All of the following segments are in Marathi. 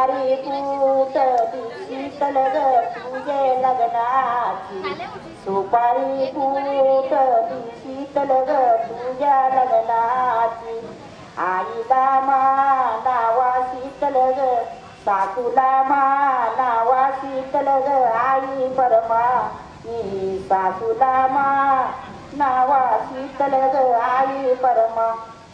सुपारी फुटली शीतल ग तुझे लग्नाची सुपारी फुटली शीतल ग तुझ्या लग्नाची आईला मानावा शीतल ग सासूला मानावा शीतल ग आई परमा सासूला मानावा शीतल ग आई परमा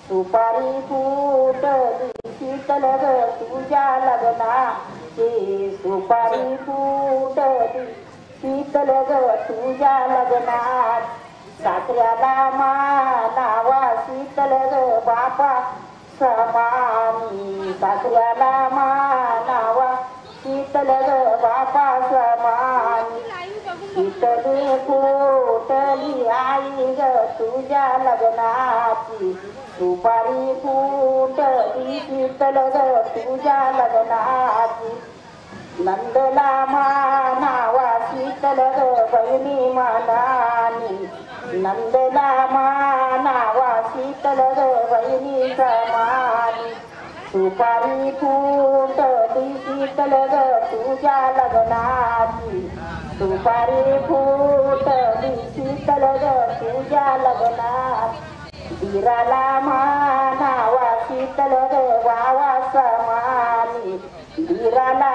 सुपारी फुटली शीतल ग तुझ्या लग्नाची सुपारी फुटली शीतल ग तुझ्या लग्नात सासऱ्याला मानावा शीतल ग बापा समानी सासऱ्याला मानावा शीतल ग बापा समानी शीतली फुटली आई ग तुझ्या लग्नाची सुपारी फुटली शीतल ग तुझ्या लग्नाची नंदला मानावा शीतल ग बहिणी मानानी नंदला मानावा शीतल ग बहिणी समानी सुपारी फुटली शीतल ग तुझ्या लग्नाची सुपारी फुटली शीतल ग तुझ्या लग्नात धीराला मानावा शीतल ग वावा समानी धीराला